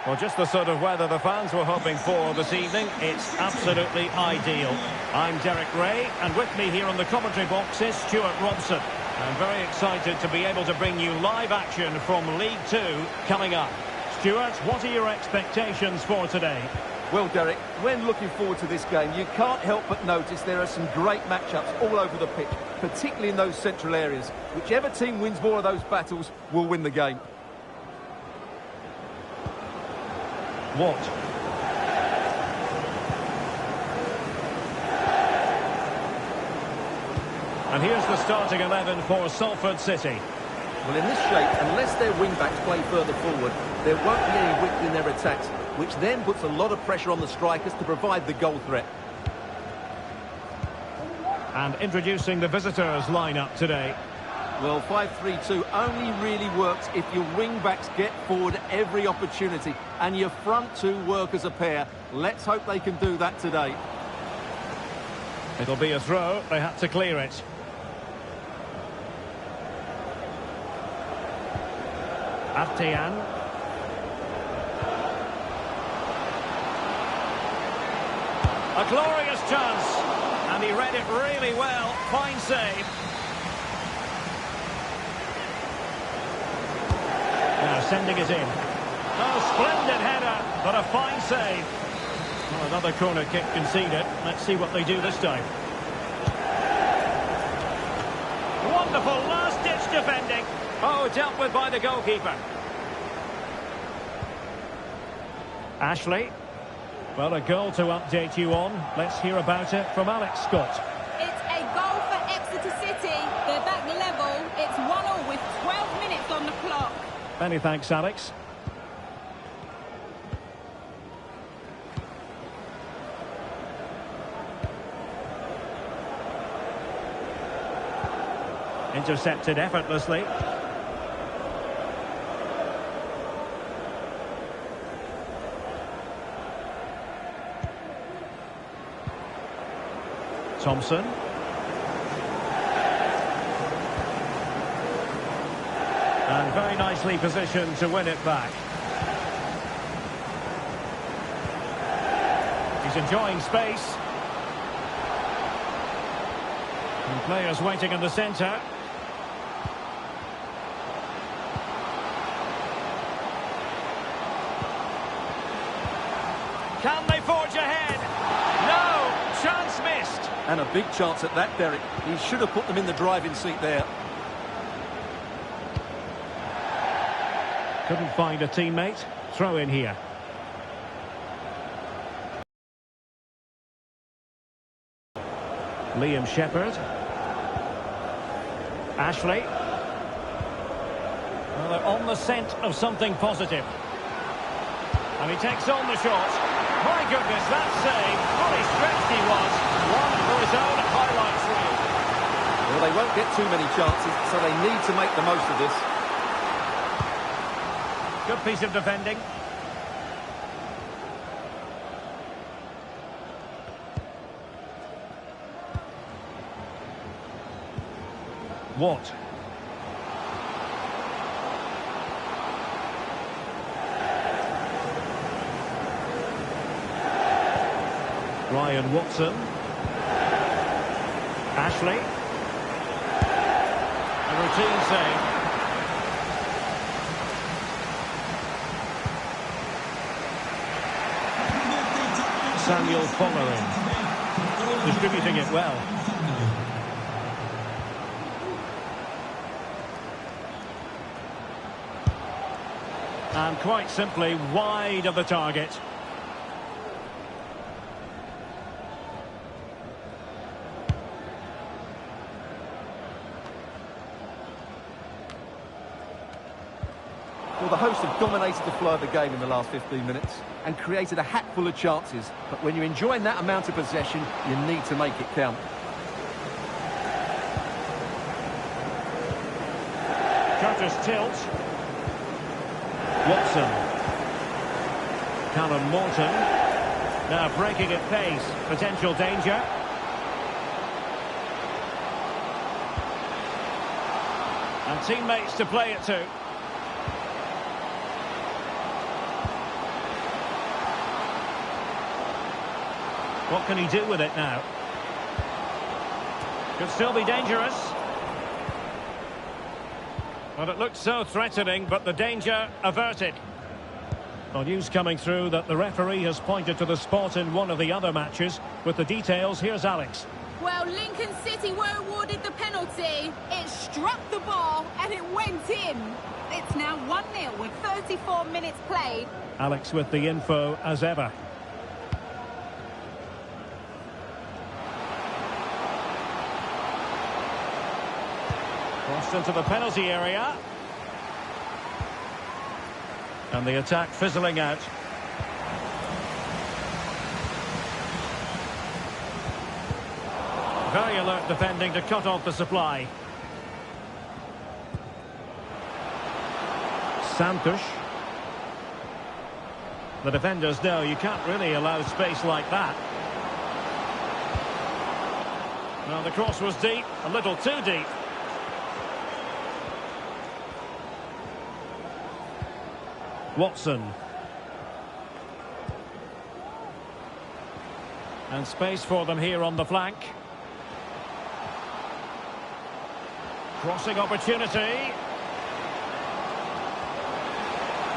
Well, just the sort of weather the fans were hoping for this evening. It's absolutely ideal. I'm Derek Ray, and with me here on the commentary box is Stuart Robson. I'm very excited to be able to bring you live action from League Two coming up. Stuart, what are your expectations for today? Well, Derek, when looking forward to this game, you can't help but notice there are some great matchups all over the pitch, particularly in those central areas. Whichever team wins more of those battles will win the game. What? And here's the starting 11 for Salford City. Well, in this shape, unless their wing-backs play further forward, there won't be any width in their attacks, which then puts a lot of pressure on the strikers to provide the goal threat. And introducing the visitors' lineup today. Well, 5-3-2 only really works if your wing-backs get forward every opportunity and your front two work as a pair. Let's hope they can do that today. It'll be a throw. They had to clear it. Artean. A glorious chance. And he read it really well. Fine save. Now sending it in. Oh, splendid header, but a fine save. Well, another corner kick conceded. Let's see what they do this time. Wonderful last-ditch defending. Oh, dealt with by the goalkeeper. Ashley. Well, a goal to update you on. Let's hear about it from Alex Scott. It's a goal for Exeter City. They're back level. It's 1-1 with 12 minutes on the clock. Many thanks, Alex. Intercepted effortlessly. Thompson. And very nicely positioned to win it back. He's enjoying space. And players waiting in the centre. Can they forge ahead? No! Chance missed. And a big chance at that, Derek. He should have put them in the driving seat there. Couldn't find a teammate. Throw in here. Liam Shepherd. Ashley. Well, they're on the scent of something positive. And he takes on the shot. My goodness, that save. Fully stretched he was. One for his own highlights reel. Well, they won't get too many chances, so they need to make the most of this. Good piece of defending. What? Ryan Watson. Ashley. A routine save. Samuel following. Distributing it well. And quite simply wide of the target. Well, the hosts have dominated the flow of the game in the last 15 minutes and created a hatful of chances. But when you're enjoying that amount of possession, you need to make it count. Curtis Tilt. Watson. Callum Morton. Now breaking at pace. Potential danger. And teammates to play it to. What can he do with it now? Could still be dangerous. Well, it looked so threatening, but the danger averted. Well, news coming through that the referee has pointed to the spot in one of the other matches. With the details, here's Alex. Well, Lincoln City were awarded the penalty. It struck the bar and it went in. It's now 1-0 with 34 minutes played. Alex with the info as ever. Crossed into the penalty area. And the attack fizzling out. Very alert defending to cut off the supply. Santos. The defenders know you can't really allow space like that. Well, the cross was deep, a little too deep. Watson. And space for them here on the flank. Crossing opportunity.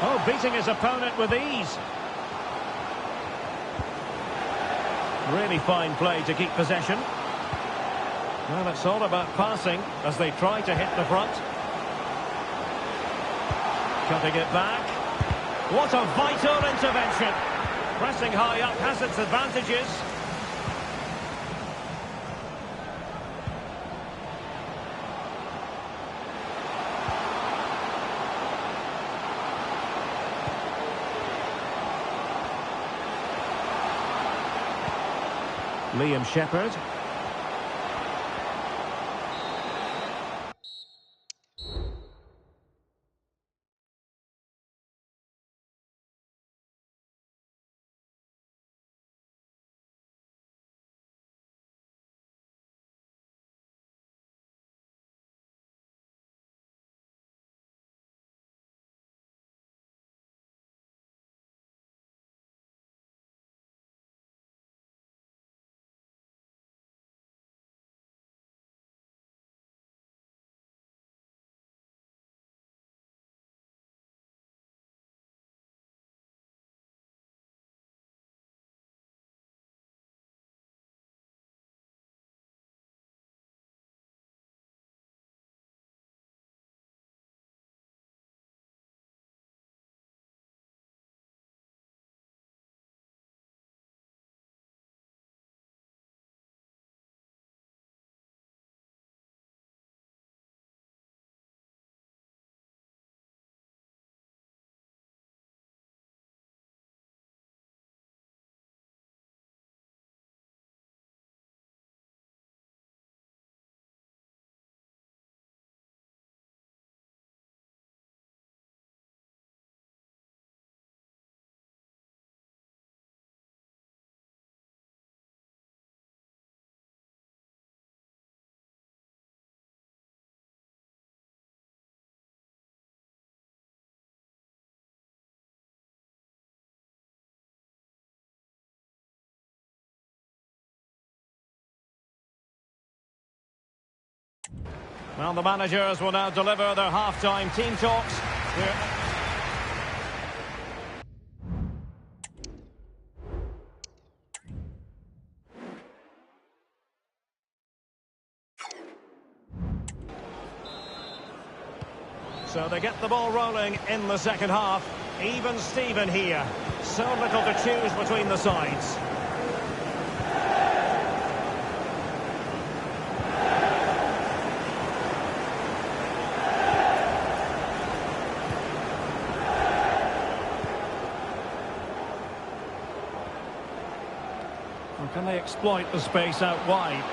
Oh, beating his opponent with ease. Really fine play to keep possession. Well, it's all about passing as they try to hit the front. Cutting it back. What a vital intervention. Pressing high up has its advantages. Liam Shepherd. Well, the managers will now deliver their half-time team talks. So they get the ball rolling in the second half. Even Steven here. So little to choose between the sides. Can they exploit the space out wide?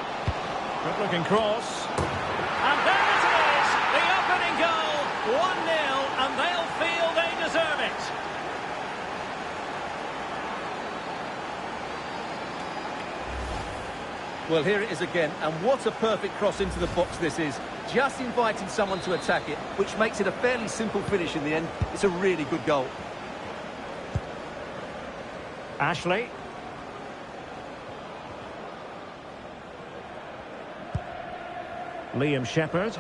Good-looking cross. And there it is! The opening goal! 1-0, and they'll feel they deserve it. Well, here it is again, and what a perfect cross into the box this is. Just inviting someone to attack it, which makes it a fairly simple finish in the end. It's a really good goal. Liam Shepherd.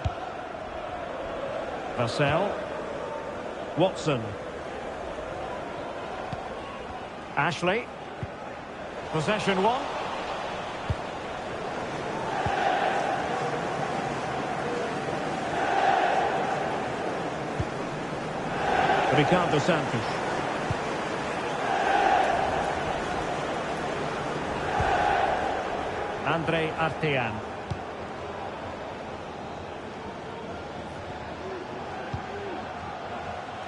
Vassell. Watson. Ashley. Possession one. Ricardo Santos. Andre Artean.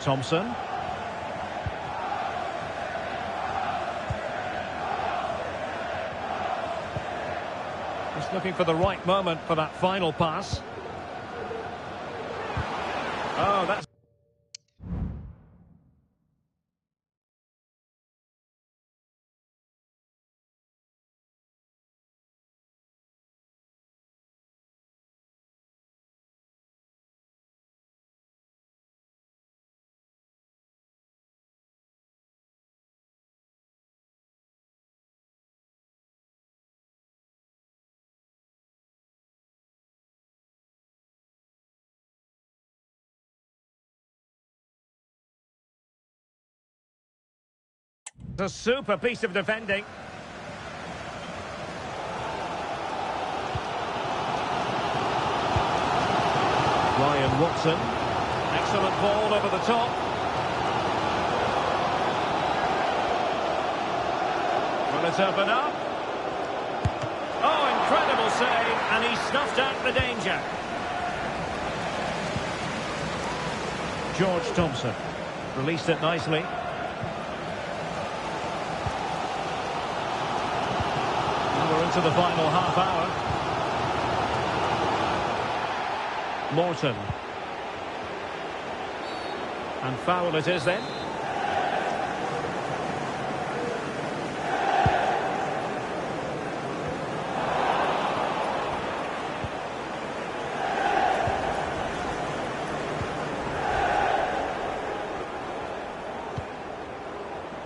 Thompson. Just looking for the right moment for that final pass. Oh, that's... a super piece of defending. Ryan Watson. Excellent ball over the top. Will it open up? Oh, incredible save, and he snuffed out the danger. George Thompson released it nicely. And we're into the final half hour. Morton. And foul it is then.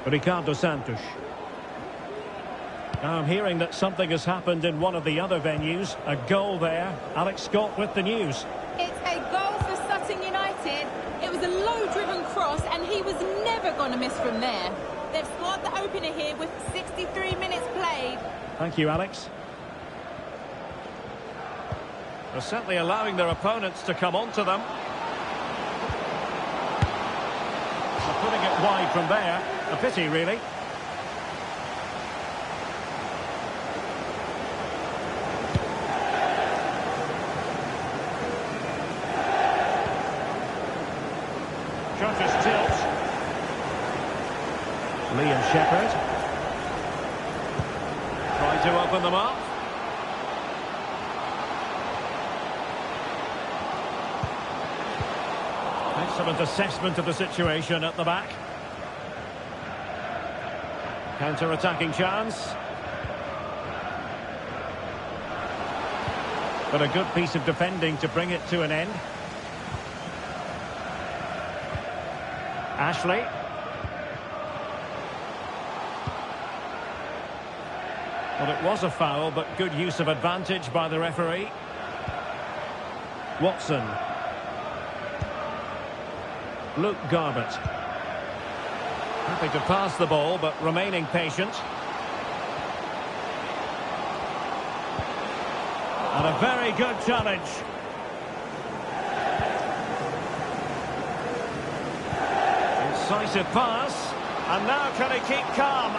Ricardo Santos. Now I'm hearing that something has happened in one of the other venues. A goal there. Alex Scott with the news. It's a goal for Sutton United. It was a low-driven cross, and he was never going to miss from there. They've scored the opener here with 63 minutes played. Thank you, Alex. They're certainly allowing their opponents to come onto them. So putting it wide from there. A pity, really. Judges tilt. Liam Shepherd. Trying to open them up. Excellent assessment of the situation at the back. Counter-attacking chance. But a good piece of defending to bring it to an end. Ashley. Well, it was a foul, but good use of advantage by the referee. Watson. Luke Garbett. Happy to pass the ball, but remaining patient. And a very good challenge. Incisive pass. And now can he keep calm?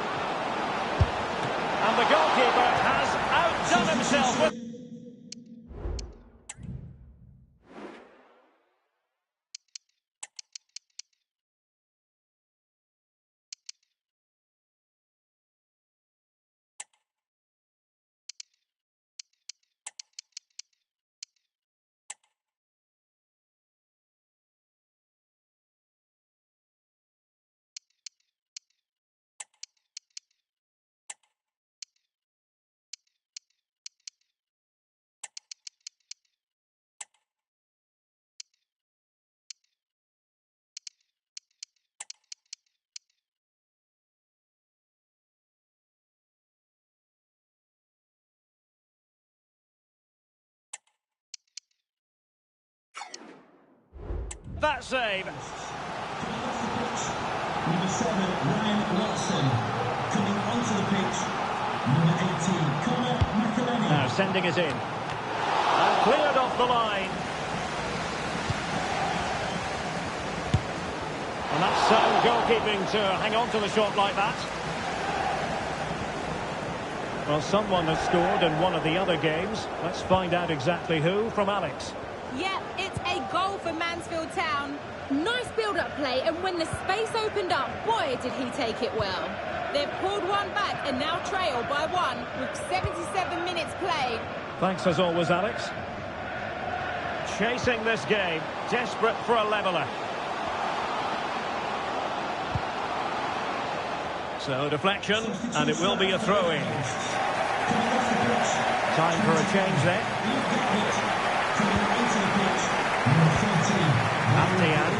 And the goalkeeper has outdone himself with... that save. Number 7, Ryan Watson. Coming onto the pitch, number 18, Conor McElhenney. Now sending it in. And cleared off the line. And that's sound goalkeeping to hang on to the shot like that. Well, someone has scored in one of the other games. Let's find out exactly who from Alex. Yeah, it's a goal for Mansfield Town. Nice build-up play, and when the space opened up, boy, did he take it well. They've pulled one back and now trail by 1 with 77 minutes played. Thanks as always, Alex. Chasing this game, desperate for a leveller. So deflection, and it will be a throw-in. Time for a change there. Abdian.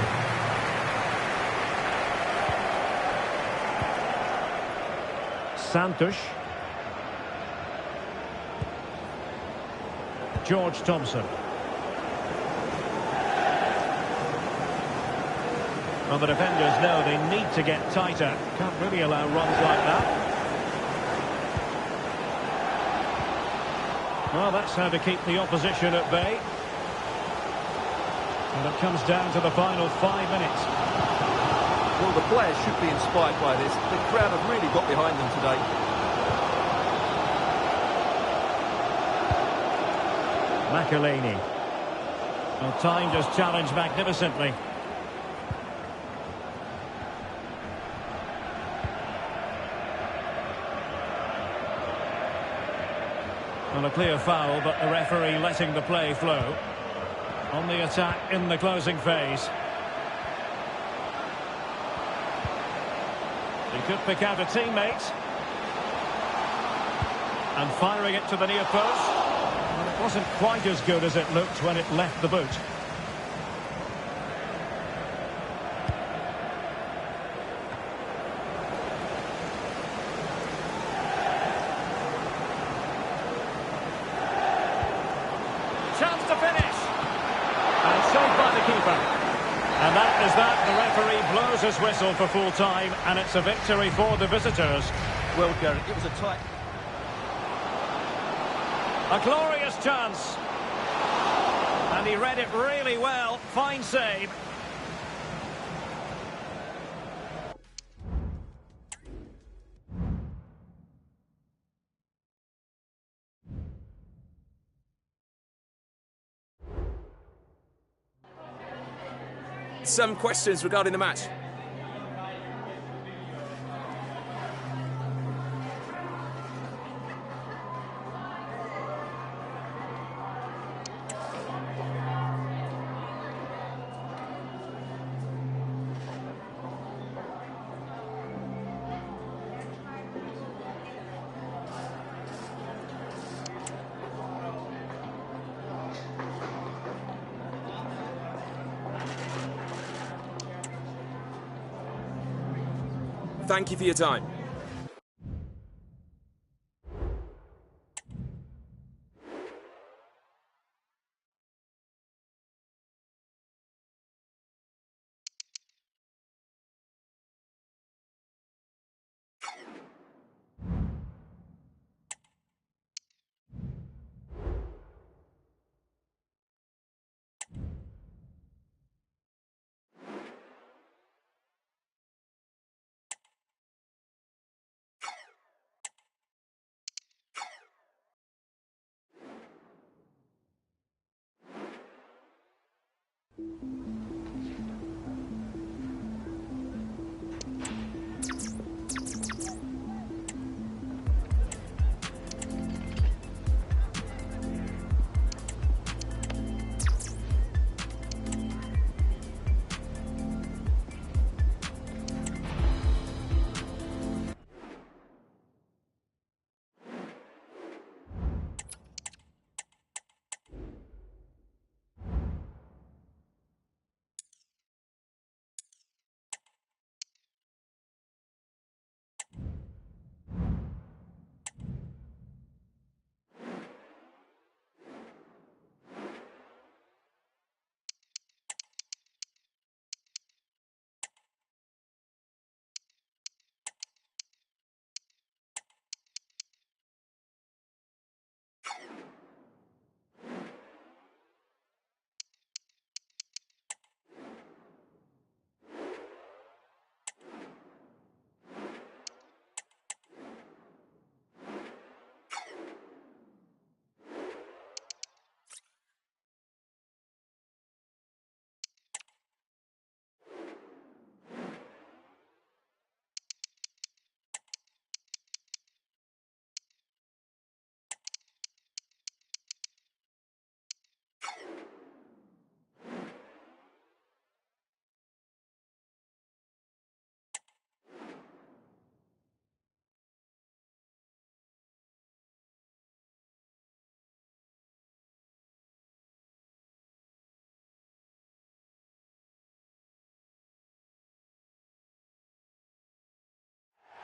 Santos. George Thompson. Well, the defenders know they need to get tighter. Can't really allow runs like that. Well, that's how to keep the opposition at bay. And it comes down to the final 5 minutes. Well, the players should be inspired by this. The crowd have really got behind them today. McElhenney. Well, time just challenged magnificently. Well, a clear foul, but the referee letting the play flow. On the attack in the closing phase. He could pick out a teammate. And firing it to the near post. Well, it wasn't quite as good as it looked when it left the boot. Chance to finish. And saved by the keeper. And that is that. The referee blows his whistle for full time, and it's a victory for the visitors. Well, Derek, it was a tight... A glorious chance. And he read it really well. Fine save. Some questions regarding the match. Thank you for your time.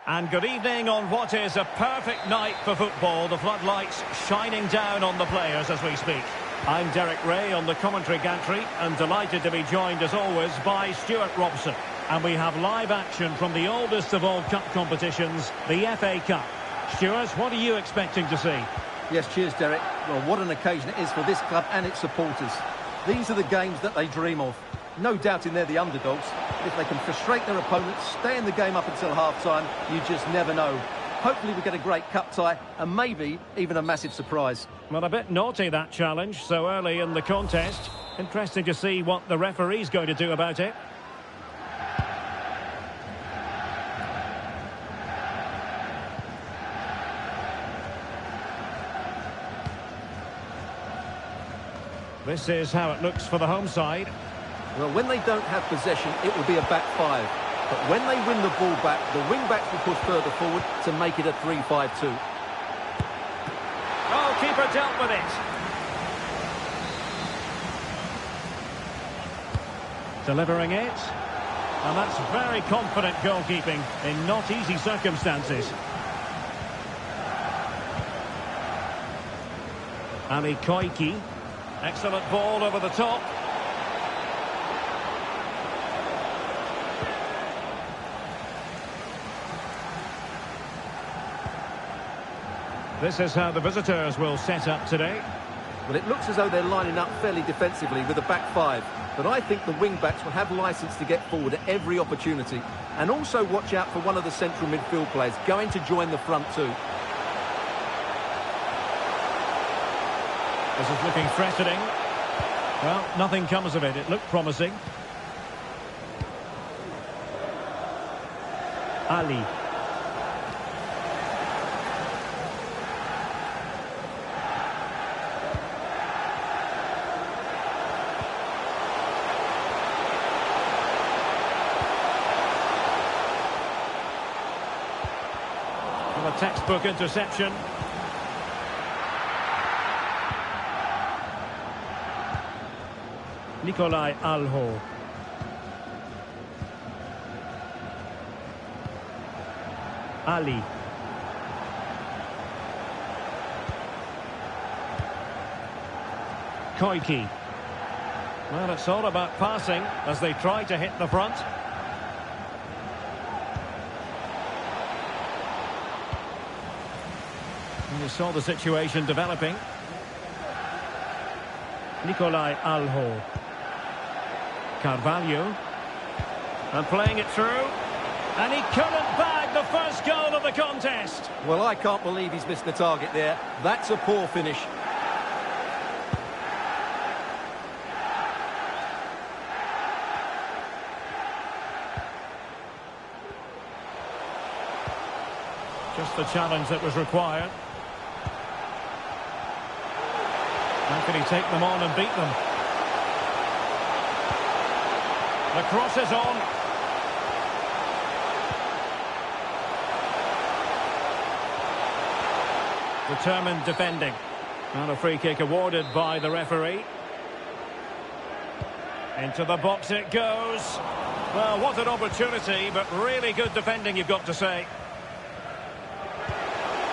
And good evening on what is a perfect night for football. The floodlights shining down on the players as we speak. I'm Derek Ray on the commentary gantry and delighted to be joined as always by Stuart Robson. And we have live action from the oldest of all cup competitions, the FA Cup. Stuart, what are you expecting to see? Yes, cheers, Derek. Well, what an occasion it is for this club and its supporters. These are the games that they dream of. No doubting they're the underdogs. If they can frustrate their opponents, stay in the game up until half-time, you just never know. Hopefully we get a great cup tie and maybe even a massive surprise. Well, a bit naughty, that challenge, so early in the contest. Interesting to see what the referee's going to do about it. This is how it looks for the home side. Well, when they don't have possession, it will be a back five. But when they win the ball back, the wing-backs will push further forward to make it a 3-5-2. Oh, keeper dealt with it. Delivering it. And that's very confident goalkeeping in not easy circumstances. Ali Koiki. Excellent ball over the top. This is how the visitors will set up today. Well, it looks as though they're lining up fairly defensively with a back five. But I think the wing-backs will have licence to get forward at every opportunity. And also watch out for one of the central midfield players going to join the front two. This is looking threatening. Well, nothing comes of it. It looked promising. Ali. Well, a textbook interception. Nikolai Alho. Ali. Koiki. Well, it's all about passing as they try to hit the front. And you saw the situation developing. Nikolai Alho. Carvalho. And playing it through. And he couldn't bag the first goal of the contest. Well, I can't believe he's missed the target there. That's a poor finish. Just the challenge that was required. How can he take them on and beat them? The cross is on. Determined defending. And a free kick awarded by the referee. Into the box it goes. Well, what an opportunity, but really good defending, you've got to say.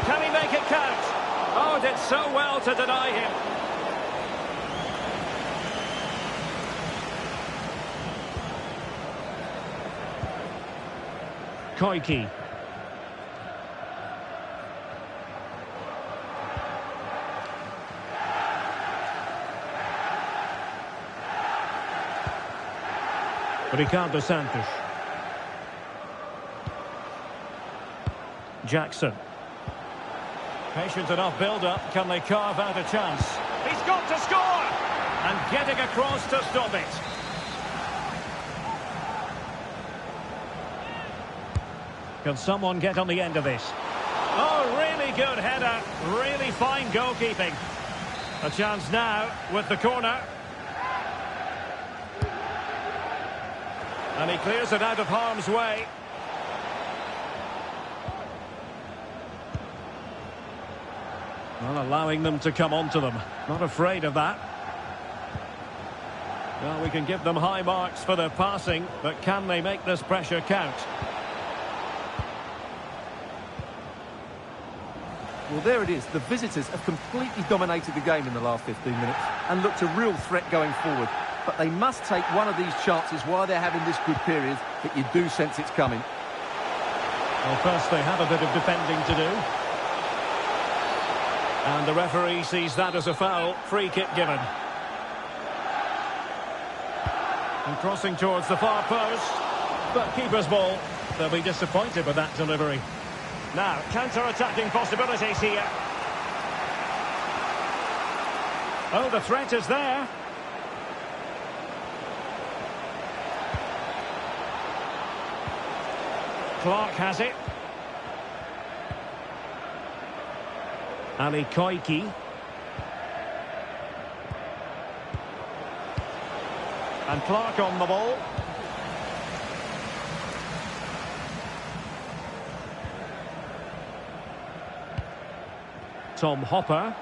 Can he make it count? Oh, did so well to deny him. Koiki. Ricardo Santos. Jackson. Patient enough build-up. Can they carve out a chance? He's got to score! And getting across to stop it. Can someone get on the end of this? Oh, really good header. Really fine goalkeeping. A chance now with the corner. And he clears it out of harm's way. Well, allowing them to come onto them. Not afraid of that. Well, we can give them high marks for their passing, but can they make this pressure count? Well, there it is. The visitors have completely dominated the game in the last 15 minutes and looked a real threat going forward. But they must take one of these chances while they're having this good period that you do sense it's coming. Well, first they have a bit of defending to do. And the referee sees that as a foul. Free kick given. And crossing towards the far post. But keeper's ball. They'll be disappointed with that delivery. Now, counter-attacking possibilities here. Oh, the threat is there. Clark has it. Ali Koiki. And Clark on the ball. Tom Hopper.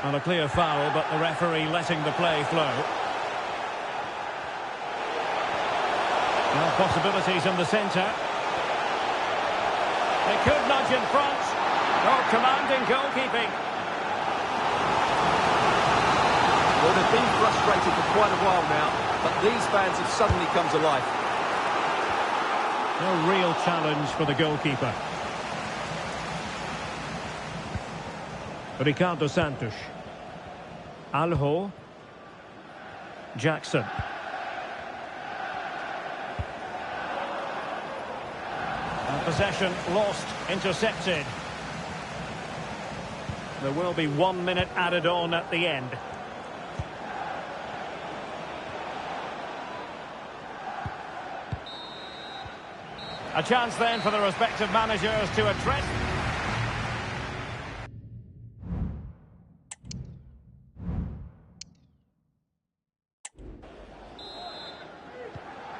And a clear foul, but the referee letting the play flow. Now possibilities in the centre. They could nudge in front. Oh, commanding goalkeeping. Well, they've been frustrated for quite a while now, but these fans have suddenly come to life. No real challenge for the goalkeeper. Ricardo Santos. Alho. Jackson. And possession lost, intercepted. There will be 1 minute added on at the end. A chance then for the respective managers to address.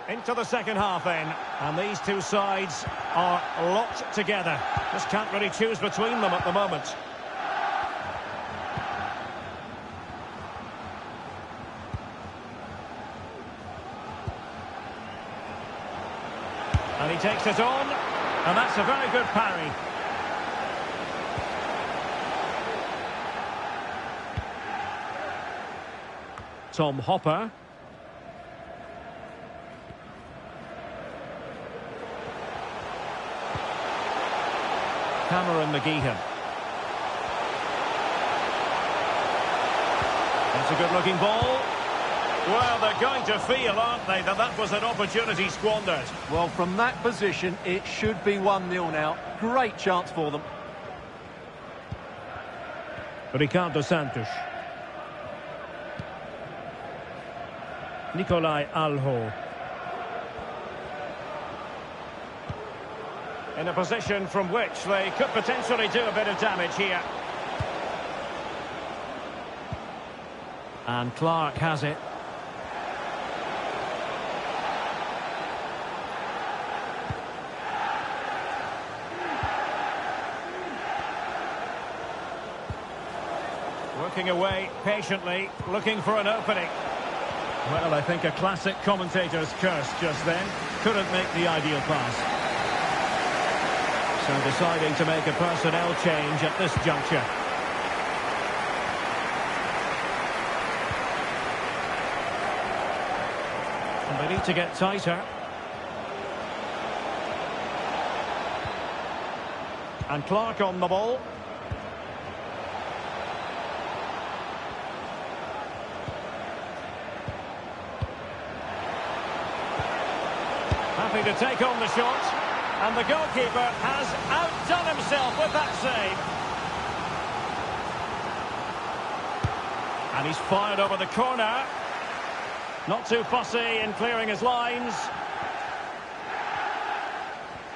Into the second half then, and these two sides are locked together. Just can't really choose between them at the moment. And he takes it on, and that's a very good parry. Tom Hopper. Cameron McGeehan. That's a good-looking ball. Well, they're going to feel, aren't they, that that was an opportunity squandered. Well, from that position, it should be 1-0 now. Great chance for them. Ricardo Santos. Nicolai Alho. In a position from which they could potentially do a bit of damage here. And Clark has it. Working away patiently, looking for an opening. Well, I think a classic commentator's curse just then. Couldn't make the ideal pass. So deciding to make a personnel change at this juncture. And they need to get tighter. And Clark on the ball. Happy to take on the shot. And the goalkeeper has outdone himself with that save. And he's fired over the corner. Not too fussy in clearing his lines.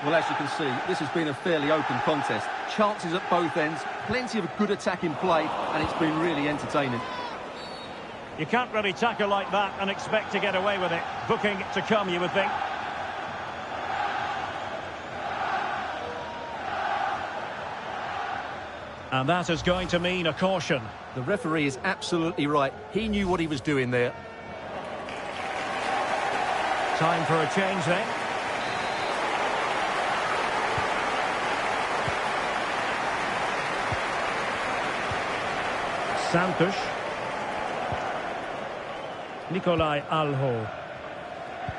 Well, as you can see, this has been a fairly open contest. Chances at both ends, plenty of good attacking play, and it's been really entertaining. You can't really tackle like that and expect to get away with it. Booking to come, you would think. And that is going to mean a caution. The referee is absolutely right. He knew what he was doing there. Time for a change then. Santos. Nikolai Alho.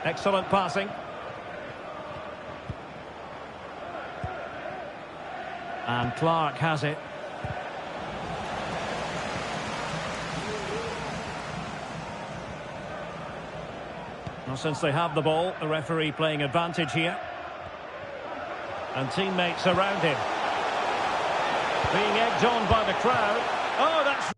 Excellent passing. And Clark has it. Well, since they have the ball, the referee playing advantage here. And teammates around him. Being egged on by the crowd. Oh, that's...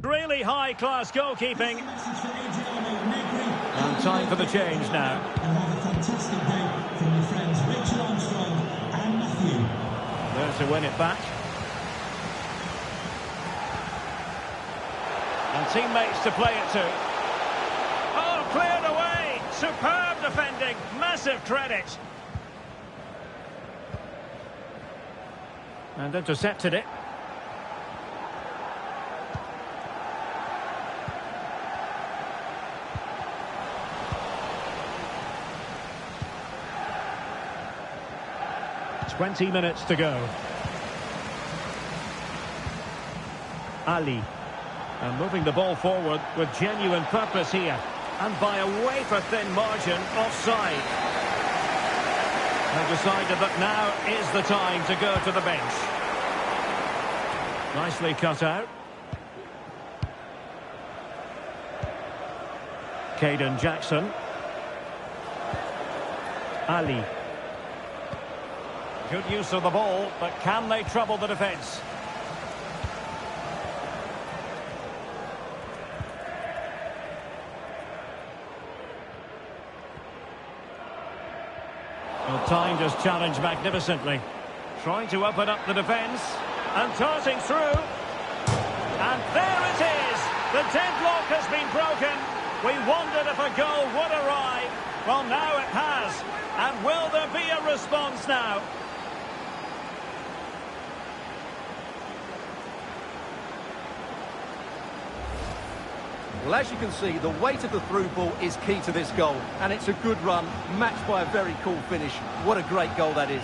Really high-class goalkeeping. And time for the change now. And have a fantastic day from your friends Richard Armstrong and Matthew. There to win it back. And teammates to play it to. Oh, cleared away! Superb defending. Massive credit. And intercepted it. Twenty minutes to go. Ali. And moving the ball forward with genuine purpose here. And by a wafer-thin margin, offside. They decided that now is the time to go to the bench. Nicely cut out. Caden Jackson. Ali. Good use of the ball, but can they trouble the defence? Well, time just challenged magnificently. Trying to open up the defence. And darting through. And there it is! The deadlock has been broken. We wondered if a goal would arrive. Well, now it has. And will there be a response now? Well, as you can see, the weight of the through ball is key to this goal. And it's a good run, matched by a very cool finish. What a great goal that is.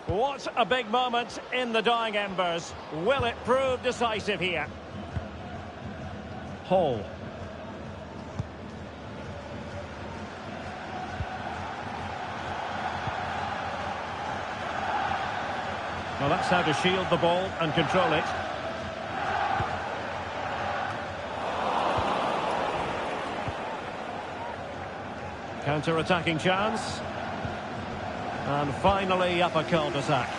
What a big moment in the dying embers. Will it prove decisive here? Hall. Well, that's how to shield the ball and control it. Counter-attacking chance. And finally up a cul-de-sac.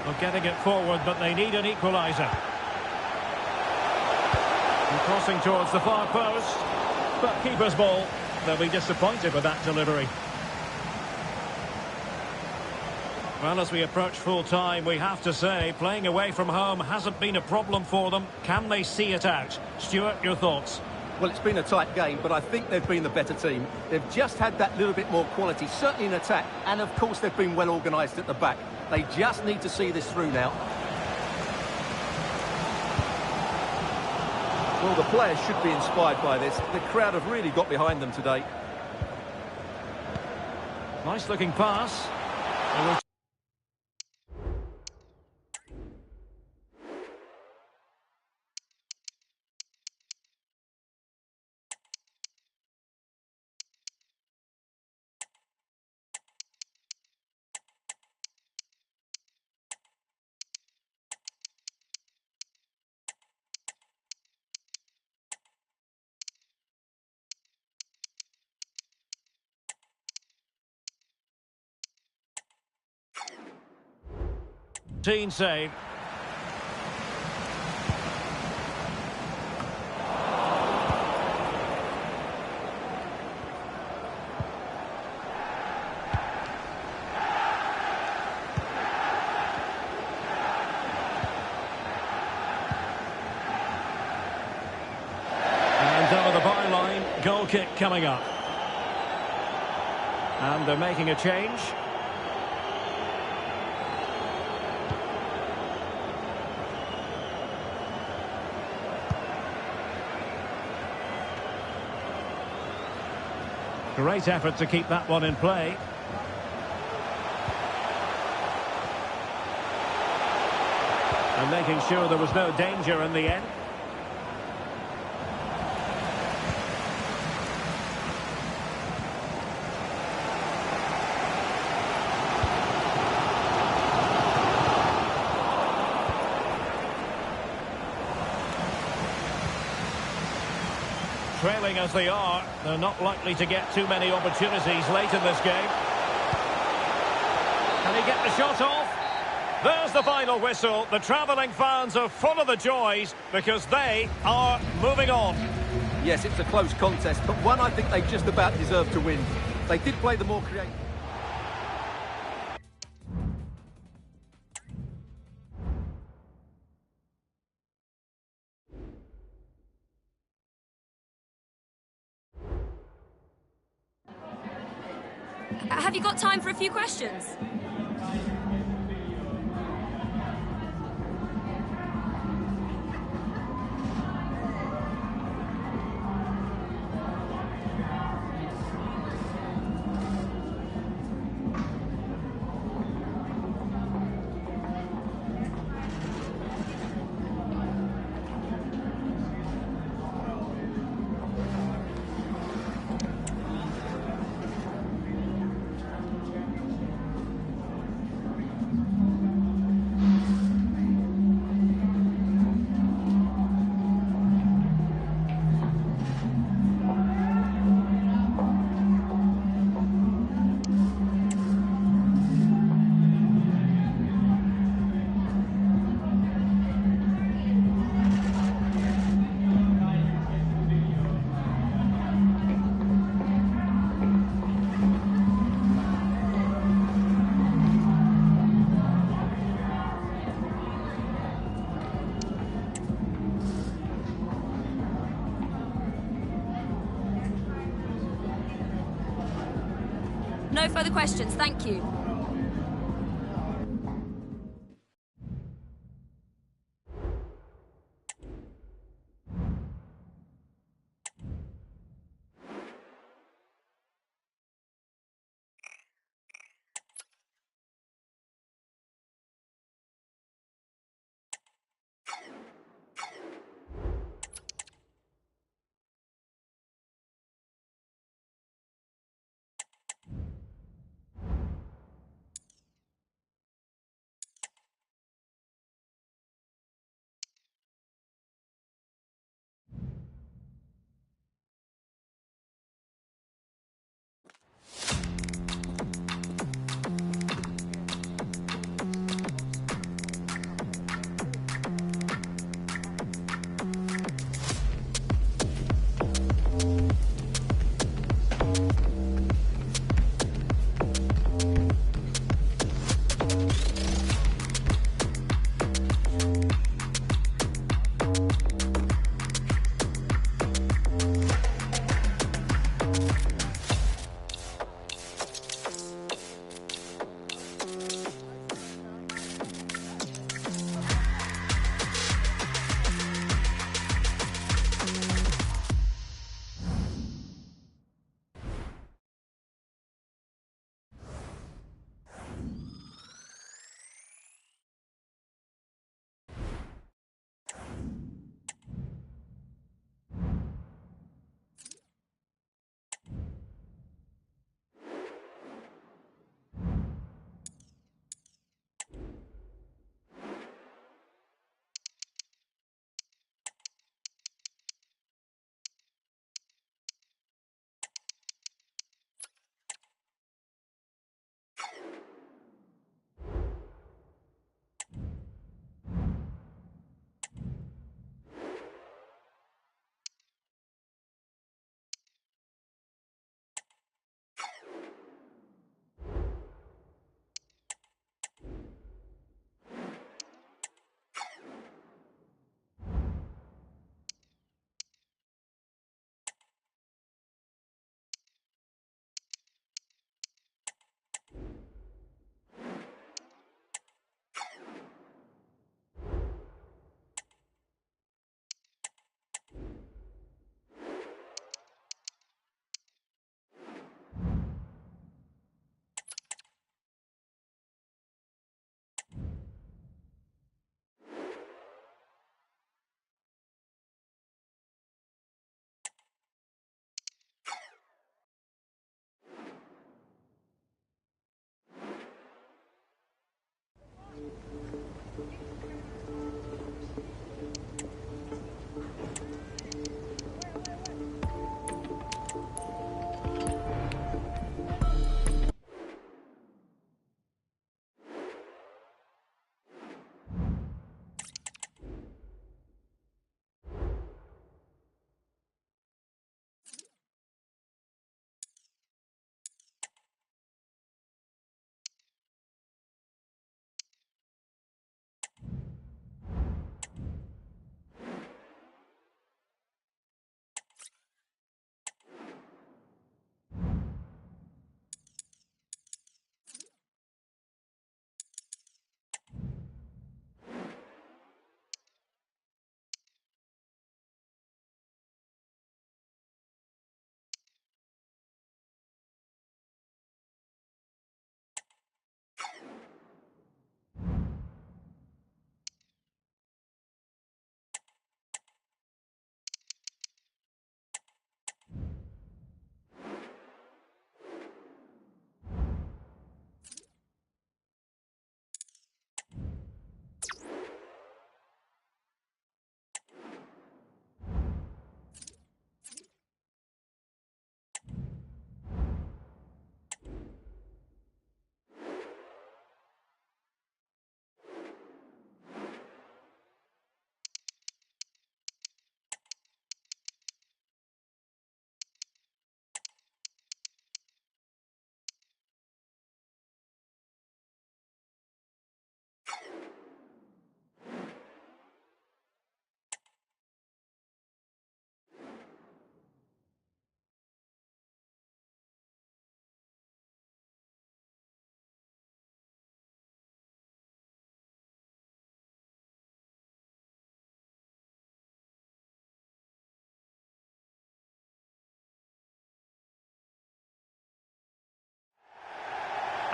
Well, getting it forward, but they need an equaliser. And crossing towards the far post. But keeper's ball. They'll be disappointed with that delivery. Well, as we approach full-time, we have to say, playing away from home hasn't been a problem for them. Can they see it out? Stuart, your thoughts? Well, it's been a tight game, but I think they've been the better team. They've just had that little bit more quality, certainly in attack, and of course they've been well organised at the back. They just need to see this through now. Well, the players should be inspired by this. The crowd have really got behind them today. Nice-looking pass. Team save. goal kick coming up. And they're making a change. Great effort to keep that one in play. And making sure there was no danger in the end. Trailing as they are, they're not likely to get too many opportunities late in this game. Can he get the shot off? There's the final whistle. The travelling fans are full of the joys because they are moving on. Yes, it's a close contest, but one I think they just about deserve to win. They did play the more creative. Have you got time for a few questions? No further questions, thank you.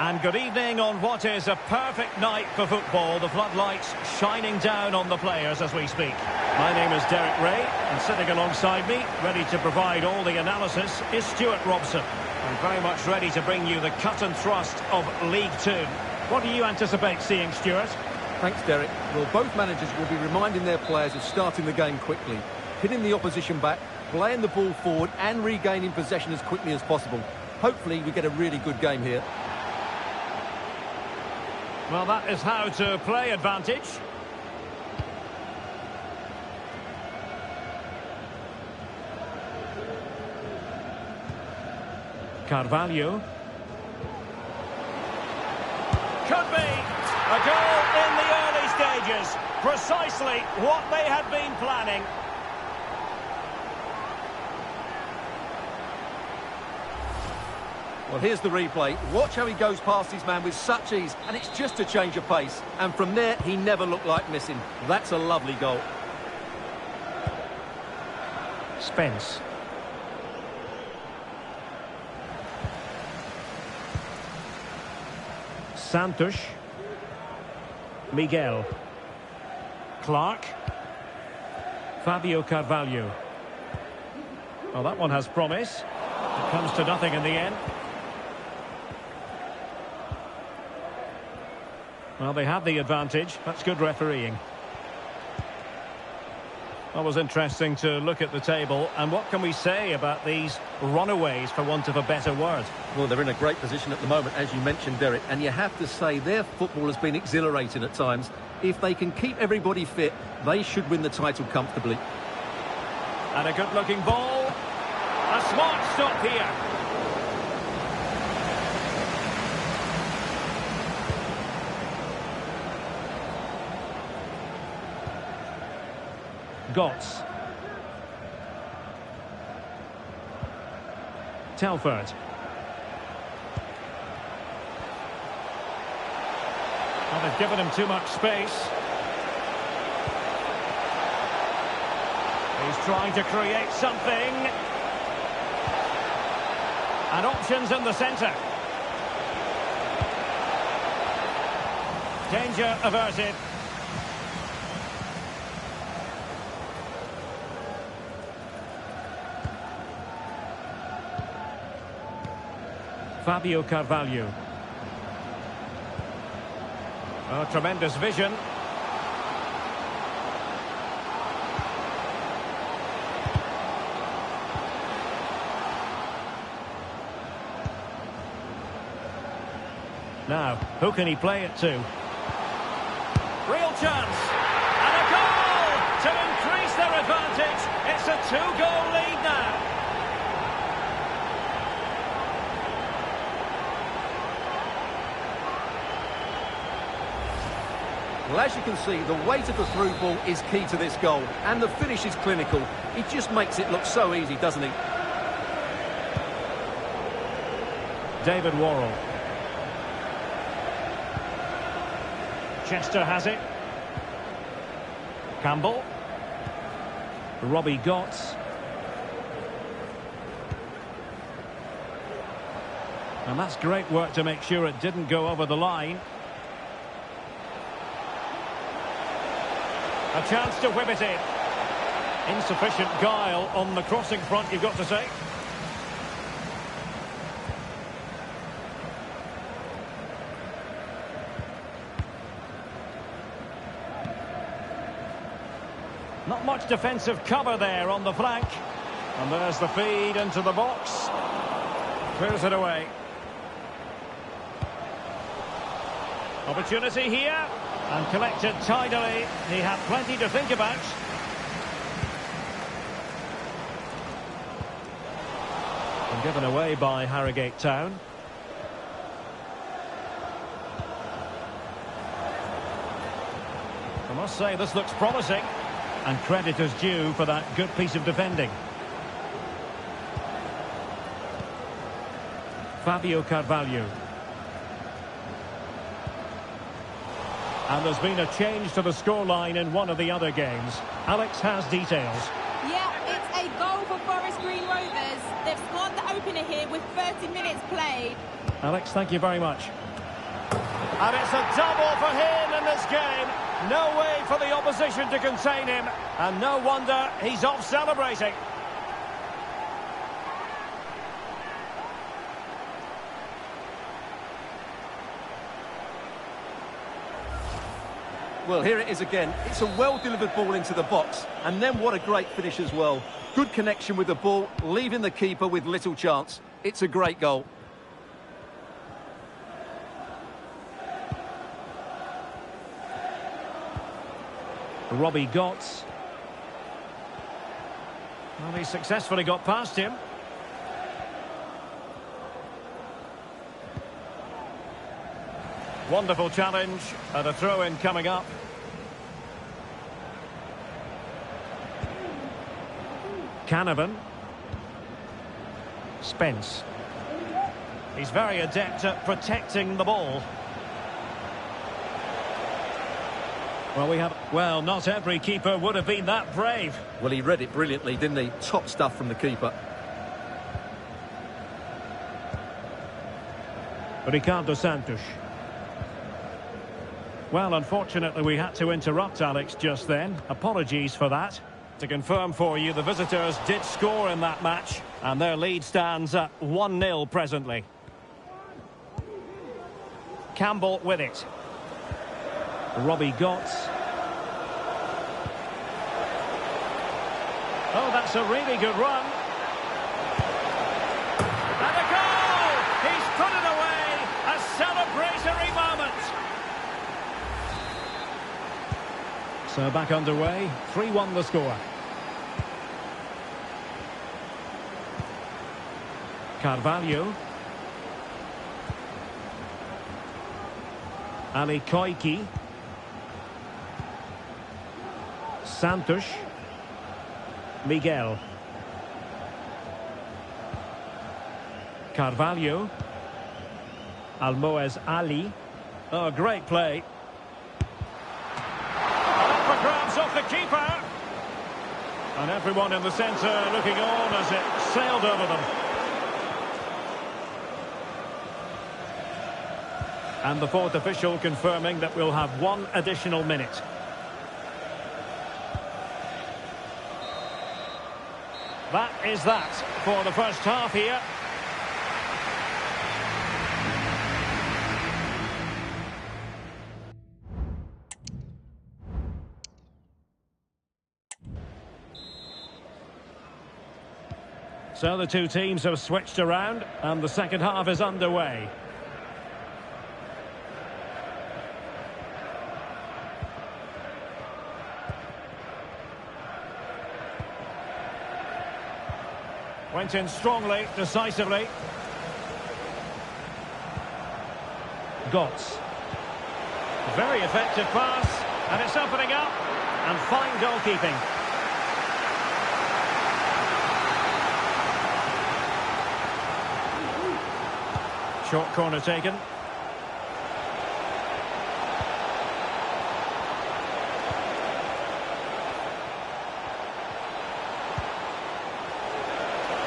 And good evening on what is a perfect night for football. The floodlights shining down on the players as we speak. My name is Derek Ray, and sitting alongside me, ready to provide all the analysis, is Stuart Robson. And very much ready to bring you the cut and thrust of League Two. What do you anticipate seeing, Stuart? Thanks, Derek. Well, both managers will be reminding their players of starting the game quickly, hitting the opposition back, playing the ball forward and regaining possession as quickly as possible. Hopefully we get a really good game here. Well, that is how to play advantage. Carvalho. Could be a goal in the early stages. Precisely what they had been planning. Well, here's the replay. Watch how he goes past his man with such ease, and it's just a change of pace. And from there, he never looked like missing. That's a lovely goal. Spence. Santos. Miguel. Clark. Fabio Carvalho. Well, that one has promise. It comes to nothing in the end. Well, they had the advantage. That's good refereeing. That was interesting to look at the table. And what can we say about these runaways, for want of a better word? Well, they're in a great position at the moment, as you mentioned, Derek. And you have to say their football has been exhilarating at times. If they can keep everybody fit, they should win the title comfortably. And a good-looking ball. A smart stop here. Gotts. Telford. Well, they've given him too much space. He's trying to create something. And options in the centre. Danger averted. Fabio Carvalho. Oh, tremendous vision. Now, who can he play it to? Real chance! And a goal to increase their advantage. It's a two-goal lead now. Well, as you can see, the weight of the through ball is key to this goal. And the finish is clinical. He just makes it look so easy, doesn't he? David Worrell. Chester has it. Campbell. Robbie Gotts. And that's great work to make sure it didn't go over the line. A chance to whip it in. Insufficient guile on the crossing front, you've got to say. Not much defensive cover there on the flank. And there's the feed into the box. Clears it away. Opportunity here. And collected tidily. He had plenty to think about. And given away by Harrogate Town. I must say, this looks promising. And credit is due for that good piece of defending. Fabio Carvalho. And there's been a change to the scoreline in one of the other games. Alex has details. Yeah, it's a goal for Forest Green Rovers. They've scored the opener here with 30 minutes played. Alex, thank you very much. And it's a double for him in this game. No way for the opposition to contain him. And no wonder he's off celebrating. Well, here it is again. It's a well-delivered ball into the box. And then what a great finish as well. Good connection with the ball, leaving the keeper with little chance. It's a great goal. Robbie Gotts. Well, he successfully got past him. Wonderful challenge, and a throw-in coming up. Canavan. Spence. He's very adept at protecting the ball. Well, not every keeper would have been that brave. Well, he read it brilliantly, didn't he? Top stuff from the keeper. Ricardo Santos. Well, unfortunately, we had to interrupt Alex just then. Apologies for that. To confirm for you, the visitors did score in that match, and their lead stands at 1-0 presently. Campbell with it. Robbie Gotts. Oh, that's a really good run. And a goal! He's put it away! A celebratory moment! So back underway, 3-1 the score. Carvalho. Ali Koiki. Santos. Miguel. Carvalho. Almoez Ali. Oh, great play. Up for grabs off the keeper. And everyone in the centre looking on as it sailed over them. And the fourth official confirming that we'll have one additional minute. That is that for the first half here. So the two teams have switched around and the second half is underway. Went in strongly, decisively. Gotts. Very effective pass, and it's opening up, and fine goalkeeping. Short corner taken.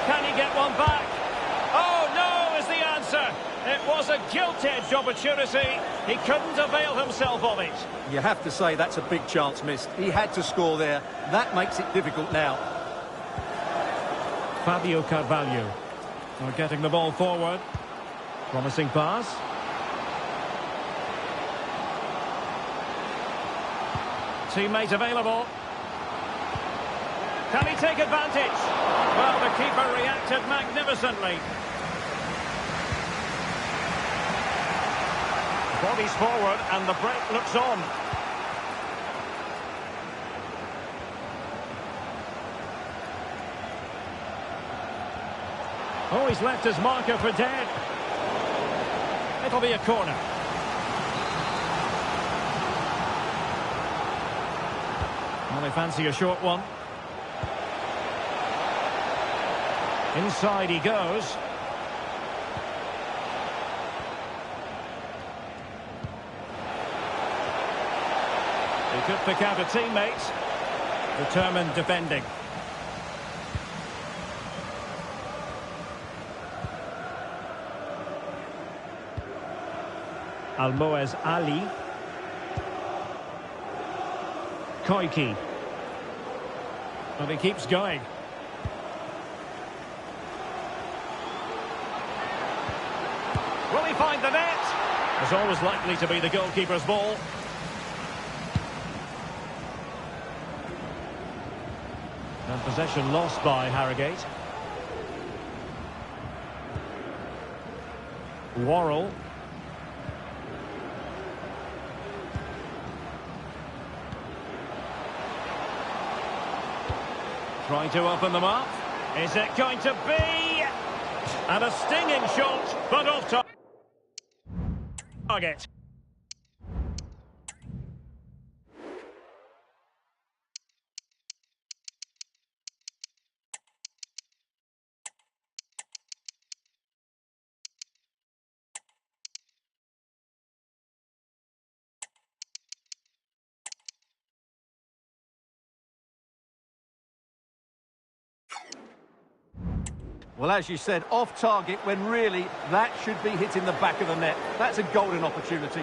Can he get one back? Oh, no, is the answer. It was a gilt-edged opportunity. He couldn't avail himself of it. You have to say that's a big chance missed. He had to score there. That makes it difficult now. Fabio Carvalho. We're getting the ball forward. Promising pass. Teammate available. Can he take advantage? Well, the keeper reacted magnificently. Bodies forward and the break looks on. Oh, he's left his marker for dead. It'll be a corner. Well, they fancy a short one. Inside he goes. He could pick out a teammate. Determined defending. Almoez Ali. Koiki. And he keeps going. Will he find the net? It's always likely to be the goalkeeper's ball. And possession lost by Harrogate. Worrell. Trying to open them up. Is it going to be? And a stinging shot, but off target. Well, as you said, off target when really that should be hitting the back of the net. That's a golden opportunity.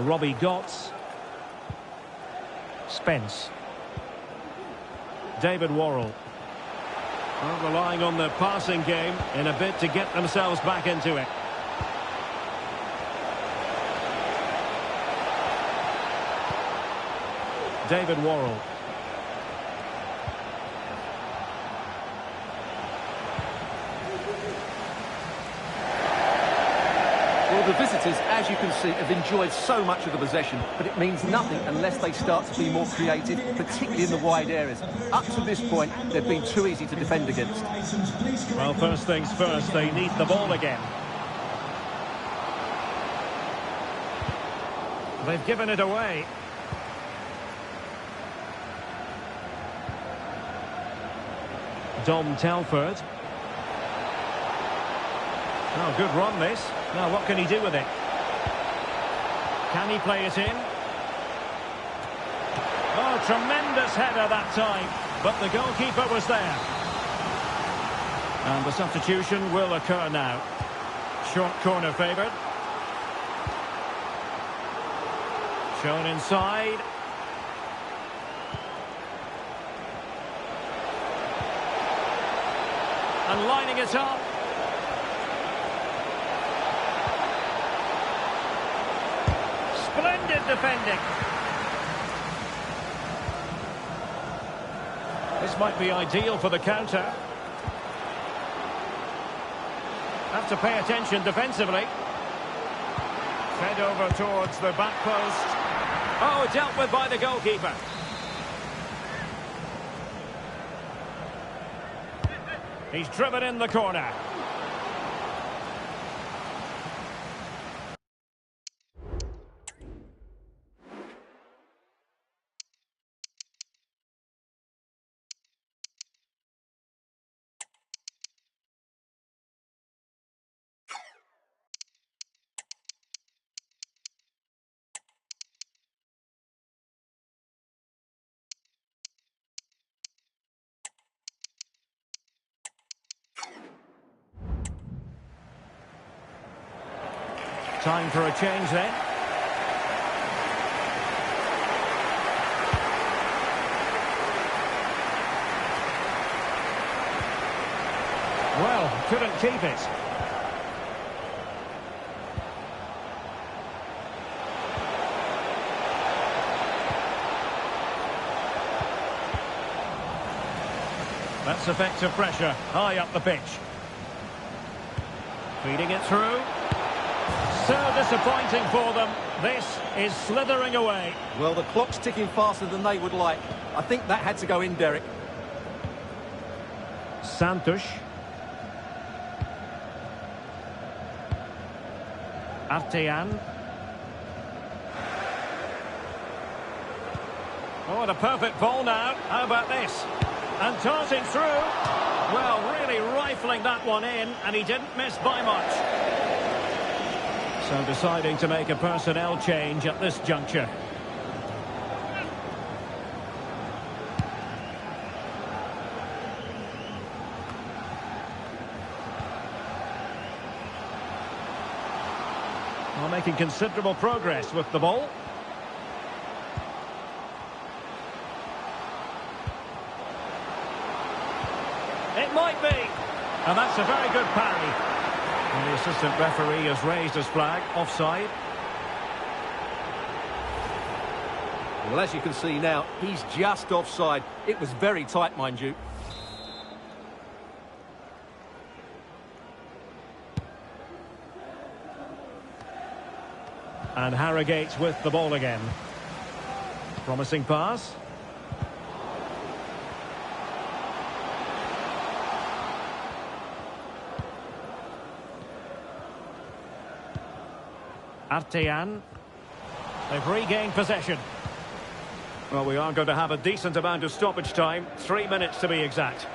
Robbie Gotts. Spence. David Worrell. Well, relying on the passing game in a bid to get themselves back into it. David Worrell. Well, the visitors, as you can see, have enjoyed so much of the possession, but it means nothing unless they start to be more creative, particularly in the wide areas. Up to this point, they've been too easy to defend against. Well, first things first, they need the ball again. They've given it away. Dom Telford. Oh, good run this. Now what can he do with it? Can he play it in? Oh, tremendous header that time, but the goalkeeper was there. And the substitution will occur now. Short corner favoured. Shown inside. And lining it up. Splendid defending. This might be ideal for the counter. Have to pay attention defensively. Fed over towards the back post. Oh, dealt with by the goalkeeper. He's driven in the corner. Time for a change then. Well, couldn't keep it. That's effective pressure, high up the pitch. Feeding it through. So disappointing for them. This is slithering away. Well, the clock's ticking faster than they would like. I think that had to go in, Derek. Santos. Artean. Oh, and a perfect ball now. How about this? And tossing through. Well, really rifling that one in, and he didn't miss by much. So deciding to make a personnel change at this juncture. Well, making considerable progress with the ball. It might be. And that's a very good parry. And the assistant referee has raised his flag, offside. Well, as you can see now, he's just offside. It was very tight, mind you. And Harrogate's with the ball again. Promising pass. Artean. They've regained possession. Well, we are going to have a decent amount of stoppage time. 3 minutes to be exact.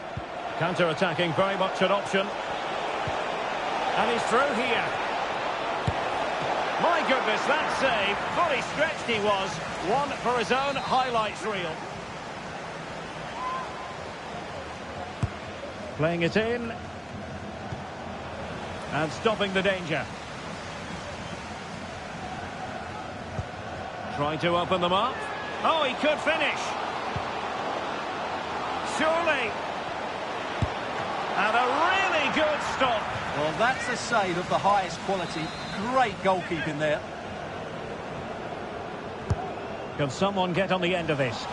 Counter-attacking, very much an option. And he's through here. My goodness, that save. Fully stretched he was. One for his own highlights reel. Playing it in. And stopping the danger. Trying to open them up. Oh, he could finish. Surely. And a really good stop. Well, that's a save of the highest quality. Great goalkeeping there. Can someone get on the end of this?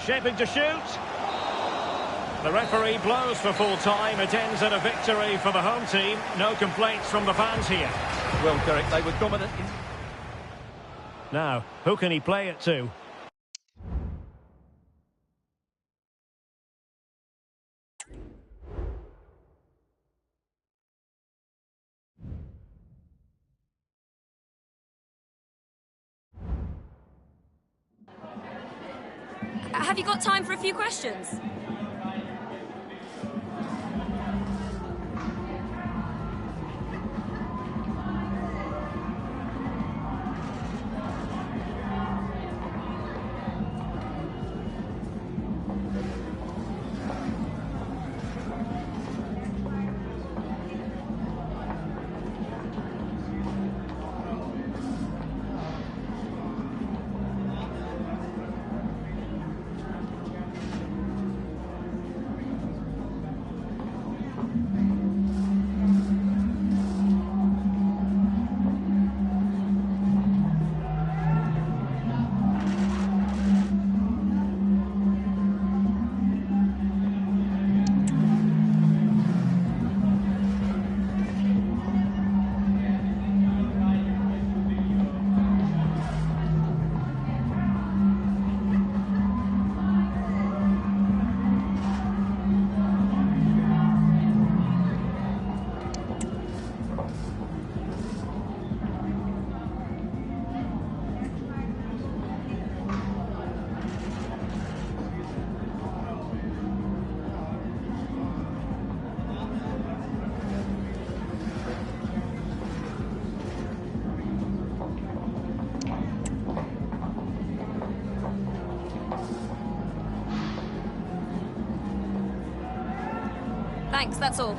Shaping to shoot. The referee blows for full time. It ends in a victory for the home team. No complaints from the fans here. Well, Derek, they were dominant in... Now, who can he play it to? Have you got time for a few questions? Thanks, that's all.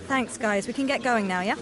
Thanks, guys. We can get going now, yeah?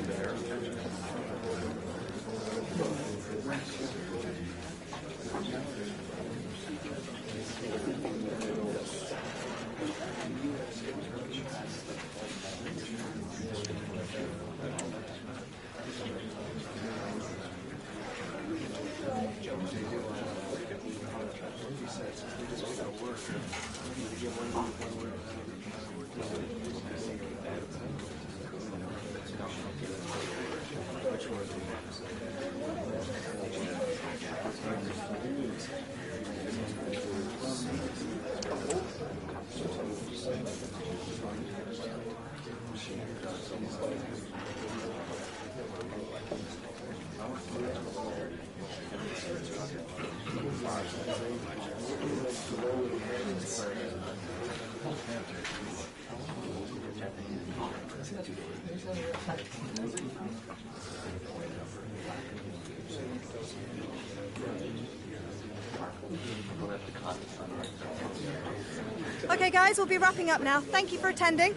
Okay, guys, we'll be wrapping up now. Thank you for attending.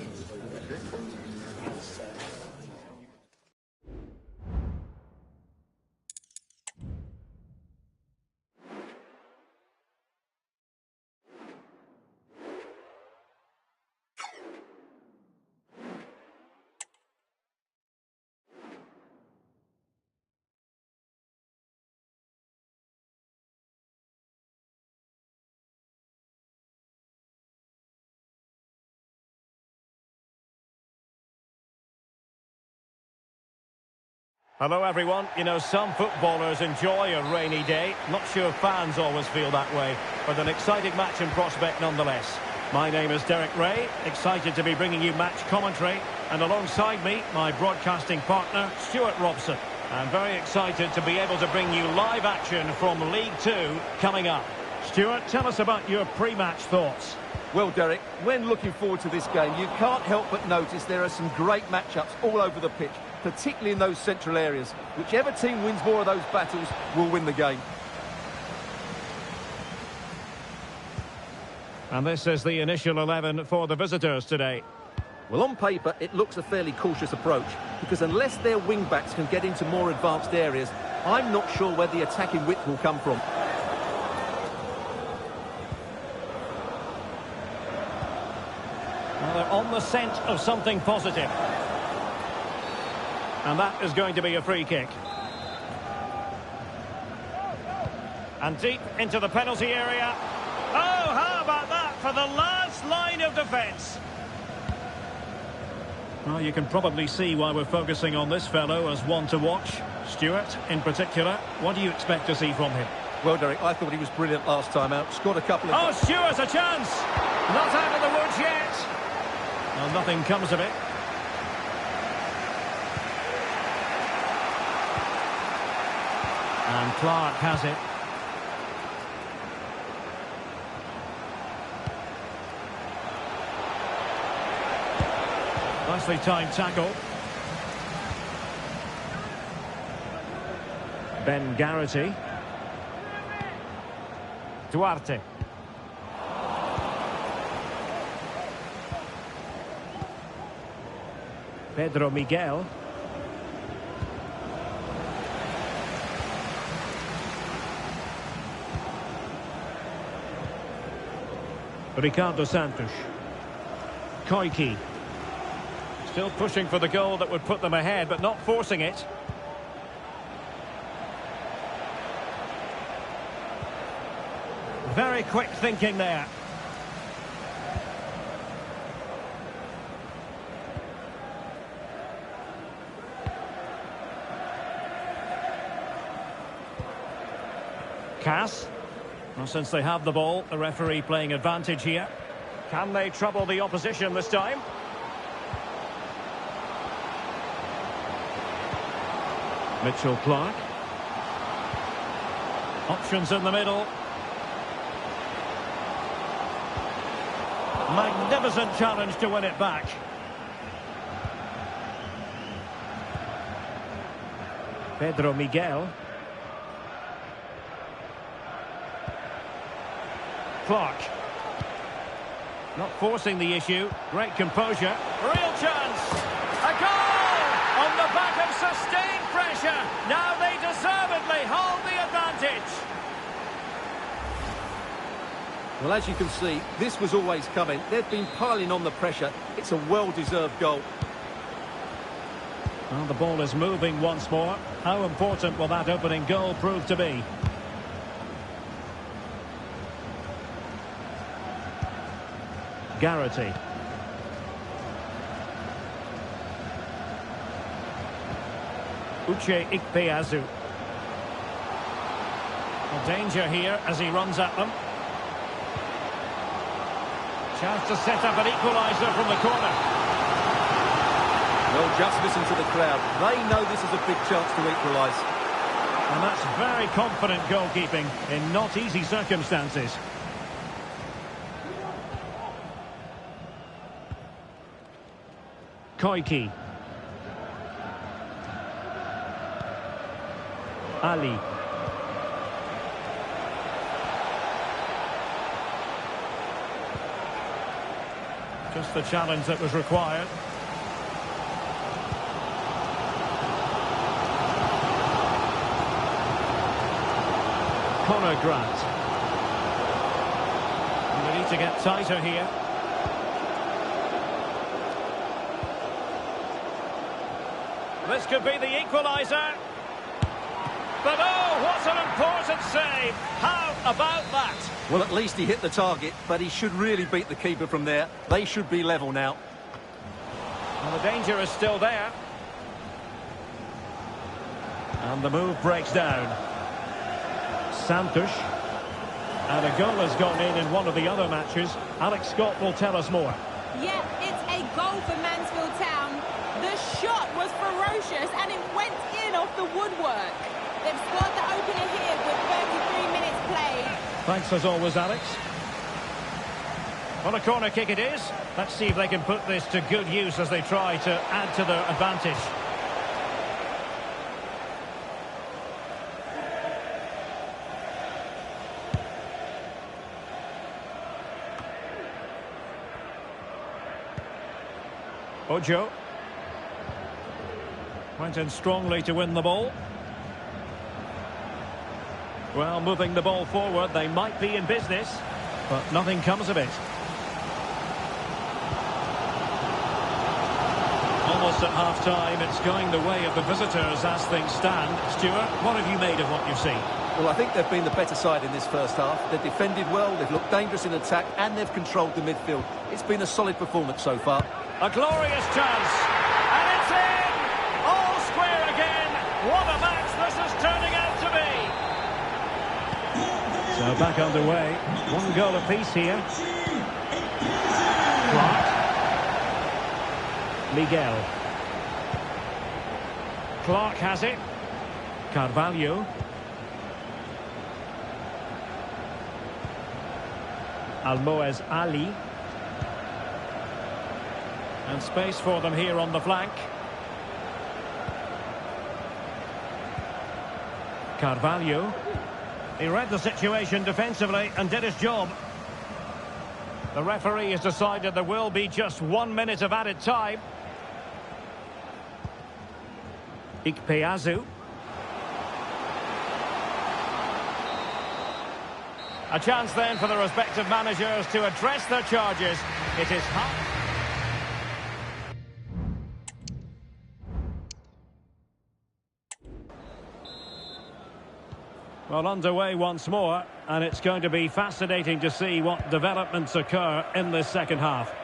Hello everyone. You know, some footballers enjoy a rainy day. Not sure fans always feel that way, but an exciting match in prospect nonetheless. My name is Derek Ray, excited to be bringing you match commentary, and alongside me, my broadcasting partner, Stuart Robson. I'm very excited to be able to bring you live action from League Two coming up. Stuart, tell us about your pre-match thoughts. Well, Derek, when looking forward to this game, you can't help but notice there are some great matchups all over the pitch, particularly in those central areas. Whichever team wins more of those battles will win the game. And this is the initial 11 for the visitors today. Well, on paper, it looks a fairly cautious approach, because unless their wing-backs can get into more advanced areas, I'm not sure where the attacking width will come from. Well, they're on the scent of something positive. And that is going to be a free kick. And deep into the penalty area. Oh, how about that for the last line of defence? Well, you can probably see why we're focusing on this fellow as one to watch. Stuart, in particular, what do you expect to see from him? Well, Derek, I thought he was brilliant last time out. Scored a couple of... Oh, Stuart, a chance! Not out of the woods yet. Well, nothing comes of it. And Clark has it. Nicely timed tackle. Ben Garrity. Duarte. Pedro Miguel. Ricardo Santos. Koiki. Still pushing for the goal that would put them ahead, but not forcing it. Very quick thinking there. Cass. Well, since they have the ball, the referee playing advantage here. Can they trouble the opposition this time? Mitchell Clark. Options in the middle. Magnificent challenge to win it back. Pedro Miguel. Clark. Not forcing the issue. Great composure. Real chance. A goal! back of sustained pressure. Now they deservedly hold the advantage. Well, as you can see, this was always coming. They've been piling on the pressure. It's a well-deserved goal. Well, the ball is moving once more. How important will that opening goal prove to be? Garrity. Uche Ikpeazu. Danger here as he runs at them. Chance to set up an equaliser from the corner. Well, just listen to the crowd. They know this is a big chance to equalise. And that's very confident goalkeeping in not easy circumstances. Koiki. Ali. Just the challenge that was required. Conor Grant. We need to get tighter here. This could be the equaliser. But oh, what an important save. How about that? Well, at least he hit the target, but he should really beat the keeper from there. They should be level now. Well, the danger is still there. And the move breaks down. Santos. And a goal has gone in one of the other matches. Alex Scott will tell us more. Yeah, it's a goal for Mansfield Town. The shot was ferocious and it went in off the woodwork. They've scored the opener here with 33 minutes played. Thanks as always, Alex. On a corner kick it is. Let's see if they can put this to good use as they try to add to their advantage. Ojo. Went in strongly to win the ball. Well, moving the ball forward, they might be in business, but nothing comes of it. Almost at half-time, it's going the way of the visitors as things stand. Stuart, what have you made of what you've seen? Well, I think they've been the better side in this first half. They've defended well, they've looked dangerous in attack, and they've controlled the midfield. It's been a solid performance so far. A glorious chance, and it's in! All square again. What a match this is turning out to be. So back underway. One goal apiece here. Clark. Miguel. Clark has it. Carvalho. Almoez Ali. And space for them here on the flank. Carvalho. He read the situation defensively and did his job. The referee has decided there will be just 1 minute of added time. Ikpeazu. A chance then for the respective managers to address their charges. It is hot. Well, underway once more, and it's going to be fascinating to see what developments occur in this second half.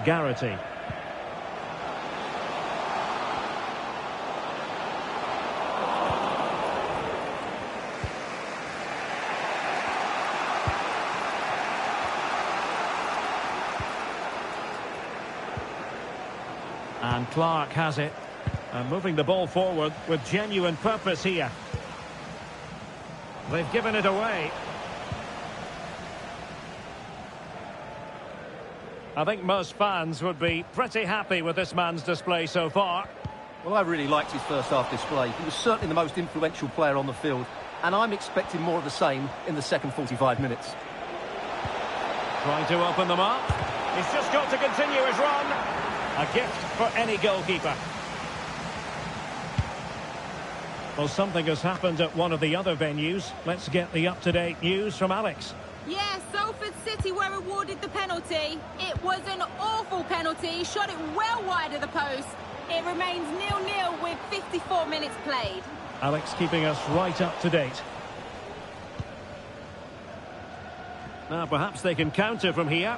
Garrity. And Clark has it. And moving the ball forward with genuine purpose here. They've given it away. I think most fans would be pretty happy with this man's display so far. Well, I really liked his first half display. He was certainly the most influential player on the field. And I'm expecting more of the same in the second 45 minutes. Trying to open them up. He's just got to continue his run. A gift for any goalkeeper. Well, something has happened at one of the other venues. Let's get the up-to-date news from Alex. Yeah, Salford City were awarded the penalty. It was an awful penalty, shot it well wide of the post. It remains 0-0 with 54 minutes played. Alex keeping us right up to date. Now perhaps they can counter from here.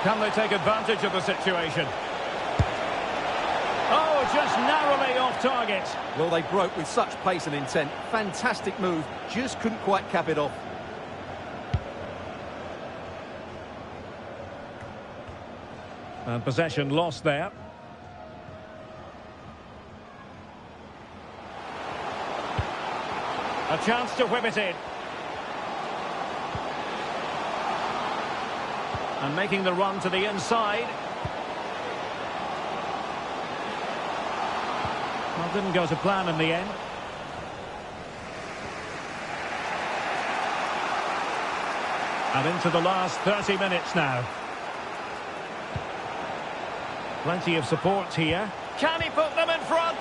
Can they take advantage of the situation? Oh, just narrowly off target. Well, they broke with such pace and intent. Fantastic move, just couldn't quite cap it off. And possession lost there. A chance to whip it in. And making the run to the inside. Well, didn't go to plan in the end. And into the last 30 minutes now. Plenty of support here. Can he put them in front?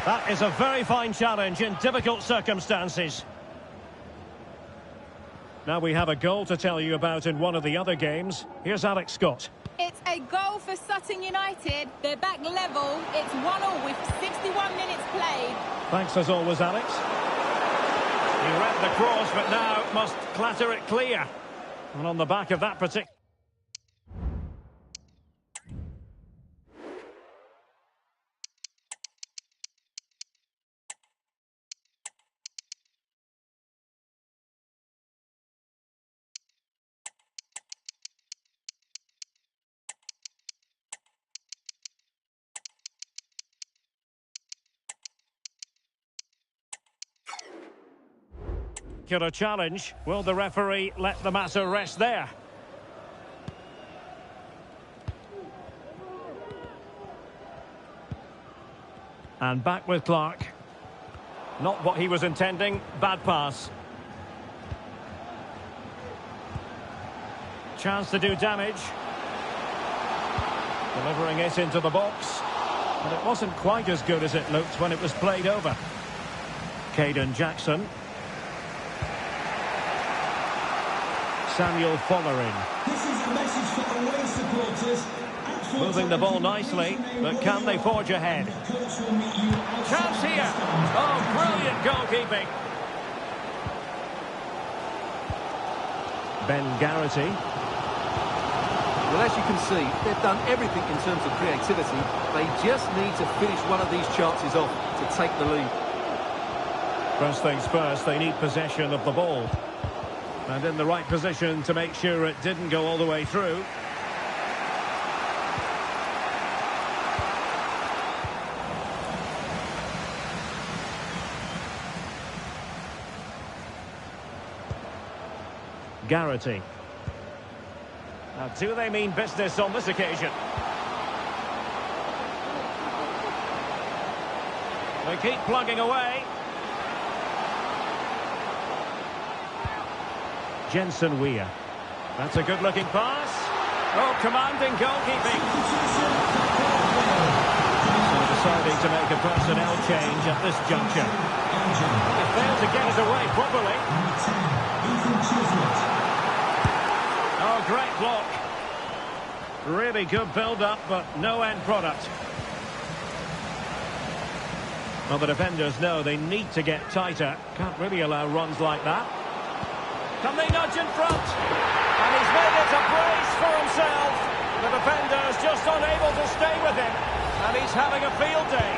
That is a very fine challenge in difficult circumstances. Now we have a goal to tell you about in one of the other games. Here's Alex Scott. It's a goal for Sutton United. They're back level. It's 1-1 with 61 minutes played. Thanks as always, Alex. He read the cross, but now must clatter it clear. And on the back of that particular... challenge. Will the referee let the matter rest there? And back with Clark. Not what he was intending. Bad pass. Chance to do damage. Delivering it into the box. But it wasn't quite as good as it looked when it was played over. Caden Jackson. Samuel Follering. This is a message for away supporters. Moving the ball nicely, but can they forge ahead? Chance here. Oh, brilliant goalkeeping. Ben Garrity. Well, as you can see, they've done everything in terms of creativity. They just need to finish one of these chances off to take the lead. First things first, they need possession of the ball. And in the right position to make sure it didn't go all the way through. Garrity. Now, do they mean business on this occasion? They keep plugging away. Jensen Weir. That's a good-looking pass. Oh, commanding goalkeeping. So deciding to make a personnel change at this juncture. They failed to get it away properly. Oh, great block. Really good build-up, but no end product. Well, the defenders know they need to get tighter. Can't really allow runs like that. Can they nudge in front? And he's made it a brace for himself. The defender's just unable to stay with him. And he's having a field day.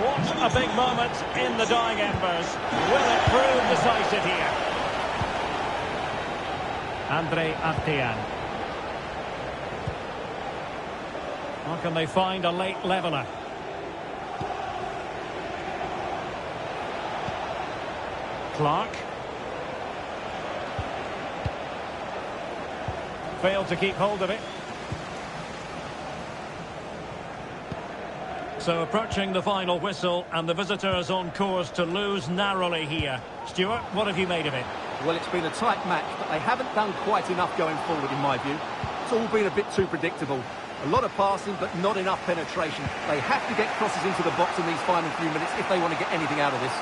What a big moment in the dying embers. Will it prove decisive here? Andre Artean. How can they find a late leveller? Clark. Failed to keep hold of it. So approaching the final whistle, and the visitors on course to lose narrowly here. Stuart, what have you made of it? Well, it's been a tight match, but they haven't done quite enough going forward, in my view. It's all been a bit too predictable. A lot of passing, but not enough penetration. They have to get crosses into the box in these final few minutes if they want to get anything out of this.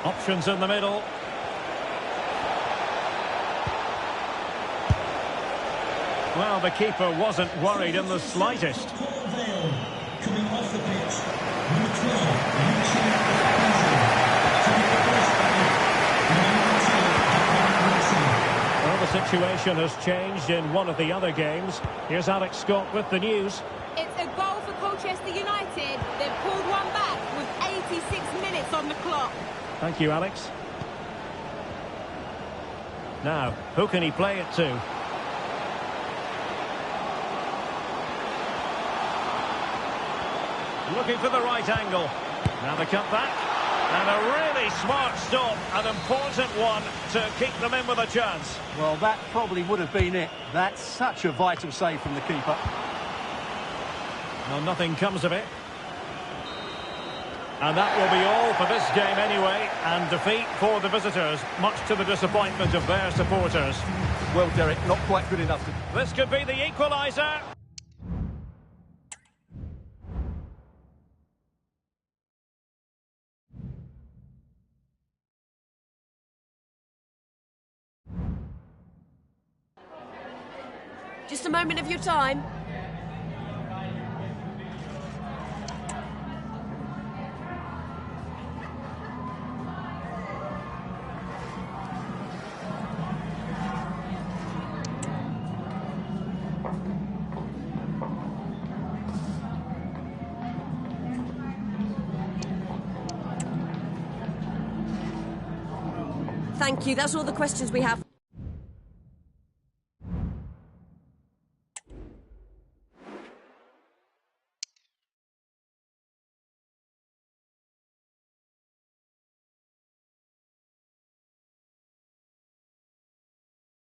Options in the middle. Well, the keeper wasn't worried in the slightest. Coming off the pitch, number 12, Well, the situation has changed in one of the other games. Here's Alex Scott with the news. It's a goal for Colchester United. They've pulled one back with 86 minutes on the clock. Thank you, Alex. Now, who can he play it to? Looking for the right angle. Now the cut back. And a really smart stop. An important one to keep them in with a chance. Well, that probably would have been it. That's such a vital save from the keeper. Well, nothing comes of it. And that will be all for this game anyway. And defeat for the visitors, much to the disappointment of their supporters. Well, Derek, not quite good enough. This could be the equaliser. Just a moment of your time. Thank you. That's all the questions we have.